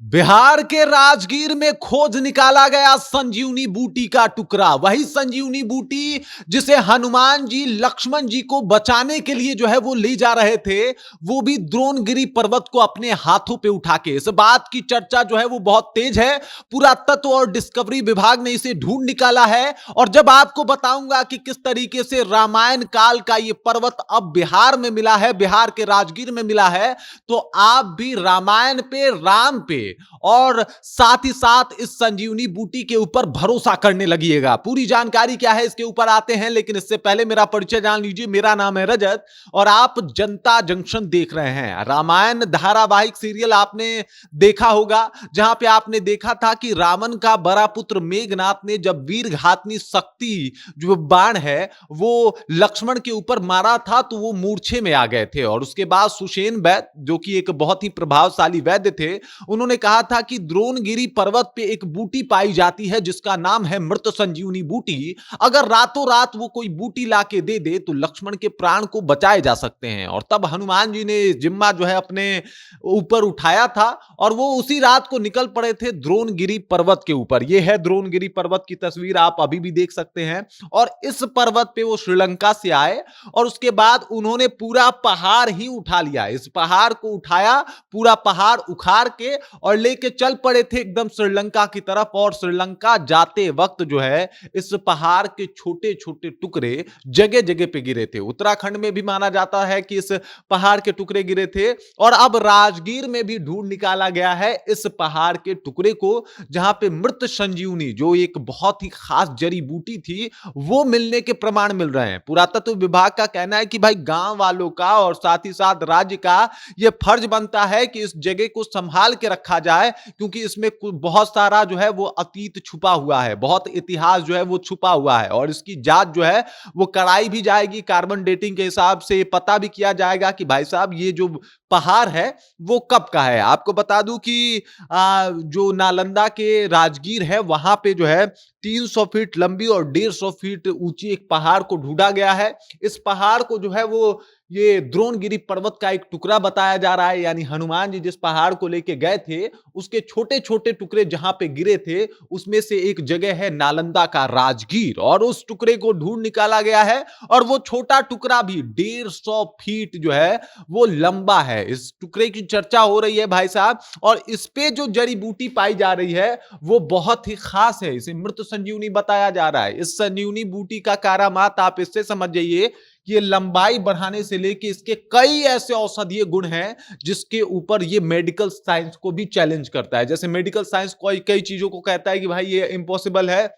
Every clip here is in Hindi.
बिहार के राजगीर में खोज निकाला गया संजीवनी बूटी का टुकड़ा। वही संजीवनी बूटी जिसे हनुमान जी लक्ष्मण जी को बचाने के लिए जो है वो ले जा रहे थे, वो भी द्रोणगिरी पर्वत को अपने हाथों पे उठा के। इस बात की चर्चा जो है वो बहुत तेज है। पुरातत्व और डिस्कवरी विभाग ने इसे ढूंढ निकाला है और जब आपको बताऊंगा कि किस तरीके से रामायण काल का ये पर्वत अब बिहार में मिला है, बिहार के राजगीर में मिला है, तो आप भी रामायण पे, राम पे और साथ ही साथ इस संजीवनी बूटी के ऊपर भरोसा करने लगिएगा। पूरी जानकारी क्या है इसके ऊपर आते हैं, लेकिन इससे पहले मेरा परिचय जान लीजिए। मेरा नाम है रजत और आप जनता जंक्शन देख रहे हैं। रामायण धारावाहिक सीरियल आपने देखा होगा, जहां पे आपने देखा था कि रावण का बड़ा पुत्र मेघनाथ ने जब वीर घातनी शक्ति जो बाण है वो लक्ष्मण के ऊपर मारा था, तो वो मूर्छे में आ गए थे। और उसके बाद सुषेण वैद्य, जो कि एक बहुत ही प्रभावशाली वैद्य थे, उन्होंने कहा था कि द्रोणगिरी पर्वत पे एक बूटी पाई जाती है जिसका नाम है मृत संजीवनी बूटी। अगर रातों रात वो कोई बूटी लाके दे दे तो लक्ष्मण के प्राण को बचाए जा सकते हैं। और तब हनुमान जी ने जिम्मा जो है अपने ऊपर उठाया था और वो उसी रात को निकल पड़े थे द्रोणगिरी पर्वत के ऊपर। ये है द्रोणगिरी पर्वत की तस्वीर, आप अभी भी देख सकते हैं। और इस पर्वत पे वो श्रीलंका से आए और उसके बाद उन्होंने पूरा पहाड़ ही उठा लिया। इस पहाड़ को उठाया, पूरा पहाड़ उखाड़ के और लेके चल पड़े थे एकदम श्रीलंका की तरफ। और श्रीलंका जाते वक्त जो है इस पहाड़ के छोटे छोटे टुकड़े जगह जगह पे गिरे थे। उत्तराखंड में भी माना जाता है कि इस पहाड़ के टुकड़े गिरे थे और अब राजगीर में भी ढूंढ निकाला गया है इस पहाड़ के टुकड़े को, जहां पे मृत संजीवनी, जो एक बहुत ही खास जड़ी बूटी थी, वो मिलने के प्रमाण मिल रहे हैं। पुरातत्व विभाग का कहना है कि भाई गांव वालों का और साथ ही साथ राज्य का यह फर्ज बनता है कि इस जगह को संभाल के रखा जाए, क्योंकि इसमें बहुत सारा जो है वो अतीत छुपा हुआ है, बहुत इतिहास जो है वो छुपा हुआ है। और इसकी जांच जो है वो कराई भी जाएगी, कार्बन डेटिंग के हिसाब से पता भी किया जाएगा कि भाई साहब ये जो पहाड़ है वो कब का है। आपको बता दूं कि जो नालंदा के राजगीर है वहां पे जो है 300 फीट लंबी और 150 फीट ऊंची एक पहाड़ को ढूंढा गया है। इस पहाड़ को जो है वो ये द्रोणगिरी पर्वत का एक टुकड़ा बताया जा रहा है, यानी हनुमान जी जिस पहाड़ को लेके गए थे उसके छोटे छोटे टुकड़े जहां पे गिरे थे उसमें से एक जगह है नालंदा का राजगीर। और उस टुकड़े को ढूंढ निकाला गया है और वो छोटा टुकड़ा भी 150 फीट जो है वो लंबा है। इस टुकड़े की चर्चा हो रही है भाई साहब, और इस पे जो जड़ी बूटी पाई जा रही है वो बहुत ही खास है। इसे मृत संजीवनी बताया जा रहा है। इस संजीवनी बूटी का कारामात आप इससे समझ जाइए, ये लंबाई बढ़ाने से लेके इसके कई ऐसे औषधीय गुण हैं जिसके ऊपर ये मेडिकल साइंस को भी चैलेंज करता है। जैसे मेडिकल साइंस कोई कई चीजों को कहता है कि भाई ये इम्पॉसिबल है,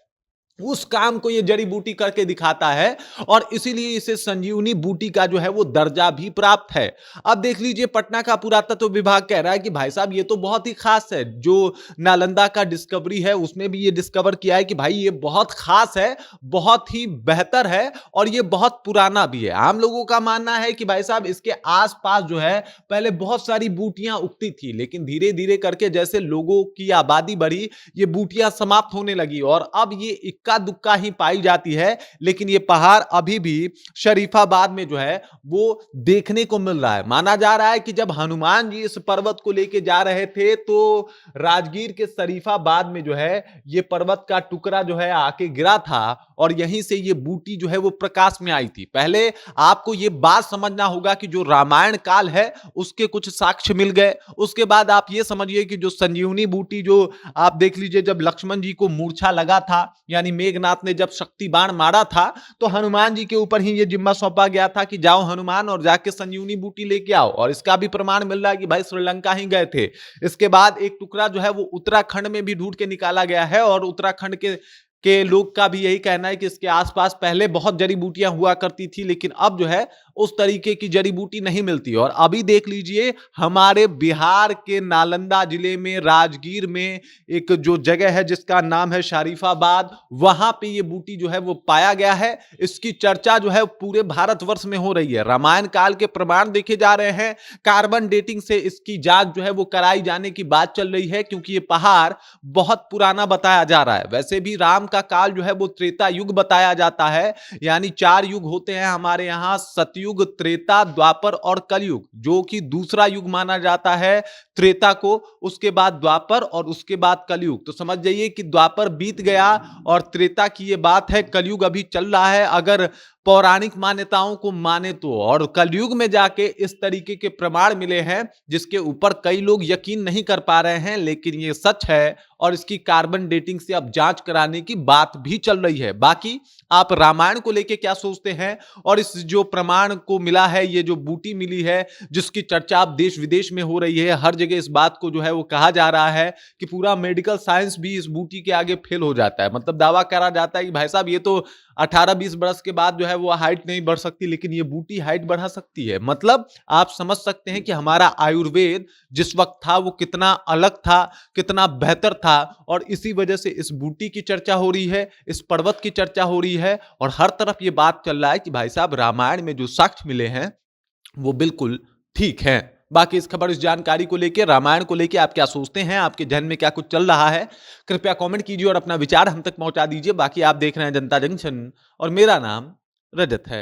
उस काम को ये जड़ी बूटी करके दिखाता है और इसीलिए इसे संजीवनी बूटी का जो है वो दर्जा भी प्राप्त है। अब देख लीजिए, पटना का पुरातत्व विभाग कह रहा है कि भाई साहब ये तो बहुत ही खास है। जो नालंदा का डिस्कवरी है उसमें भी ये डिस्कवर किया है कि भाई ये बहुत खास है, बहुत ही बेहतर है और ये बहुत पुराना भी है। आम लोगों का मानना है कि भाई साहब इसके आसपास जो है पहले बहुत सारी बूटियां उगती थी, लेकिन धीरे धीरे करके जैसे लोगों की आबादी बढ़ी ये बूटियां समाप्त होने लगी और अब ये इक्का दुक्का ही पाई जाती है। लेकिन ये पहाड़ अभी भी शरीफाबाद में जो है वो देखने को मिल रहा है। माना जा रहा है कि जब हनुमान जी इस पर्वत को लेके जा रहे थे तो राजगीर के शरीफाबाद में जो है ये पर्वत का टुकड़ा जो है आके गिरा था और यहीं से ये बूटी जो है वो प्रकाश में आई थी। पहले आपको ये बात समझना होगा कि जो रामायण काल है उसके कुछ साक्ष्य मिल गए। उसके बाद आप ये समझिए कि जो संजीवनी बूटी, जो आप देख लीजिए जब लक्ष्मण जी को मूर्छा लगा था, यानी मेघनाथ ने जब शक्ति बाण मारा था, तो हनुमान जी के ऊपर ही ये जिम्मा सौंपा गया था कि जाओ हनुमान और जाके संजीवनी बूटी लेके आओ। और इसका भी प्रमाण मिल रहा है कि भाई श्रीलंका ही गए थे। इसके बाद एक टुकड़ा जो है वो उत्तराखंड में भी ढूंढ के निकाला गया है और उत्तराखंड के लोग का भी यही कहना है कि इसके आसपास पहले बहुत जड़ी बूटियां हुआ करती थी, लेकिन अब जो है उस तरीके की जड़ी बूटी नहीं मिलती। और अभी देख लीजिए हमारे बिहार के नालंदा जिले में राजगीर में एक जो जगह है जिसका नाम है शरीफाबाद, वहां पे ये बूटी जो है वो पाया गया है। इसकी चर्चा जो है पूरे भारतवर्ष में हो रही है। रामायण काल के प्रमाण देखे जा रहे हैं, कार्बन डेटिंग से इसकी जांच जो है वो कराई जाने की बात चल रही है, क्योंकि ये पहाड़ बहुत पुराना बताया जा रहा है। वैसे भी राम का काल जो है वो त्रेता युग बताया जाता है। यानी 4 युग होते हैं हमारे यहाँ, सतयुग, त्रेता, द्वापर और कलयुग, जो कि दूसरा युग माना जाता है त्रेता को, उसके बाद द्वापर और उसके बाद कलयुग। तो समझ जाइए कि द्वापर बीत गया और त्रेता की ये बात है, कलयुग अभी चल रहा है अगर पौराणिक मान्यताओं को माने तो। और कलयुग में जाके इस तरीके के प्रमाण मिले हैं जिसके ऊपर कई लोग यकीन नहीं कर पा रहे हैं, लेकिन ये सच है और इसकी कार्बन डेटिंग से अब जांच कराने की बात भी चल रही है। बाकी आप रामायण को लेके क्या सोचते हैं, और इस जो प्रमाण को मिला है, ये जो बूटी मिली है जिसकी चर्चा अब देश विदेश में हो रही है, हर जगह इस बात को जो है वो कहा जा रहा है कि पूरा मेडिकल साइंस भी इस बूटी के आगे फेल हो जाता है। मतलब दावा करा जाता है कि भाई साहब ये तो 18-20 बरस के बाद जो है वो हाइट नहीं बढ़ सकती, लेकिन ये बूटी हाइट बढ़ा सकती है। मतलब आप समझ सकते हैं कि हमारा आयुर्वेद जिस वक्त था वो कितना अलग था, कितना बेहतर था, और इसी वजह से इस बूटी की चर्चा हो रही है, इस पर्वत की चर्चा हो रही है, और हर तरफ ये बात चल रहा है कि भाई साहब रामायण में जो साक्ष्य मिले हैं वो बिल्कुल ठीक है। बाकी इस खबर, इस जानकारी को लेके, रामायण को लेके आप क्या सोचते हैं, आपके जहन में क्या कुछ चल रहा है, कृपया कमेंट कीजिए और अपना विचार हम तक पहुंचा दीजिए। बाकी आप देख रहे हैं जनता जंक्शन और मेरा नाम रजत है।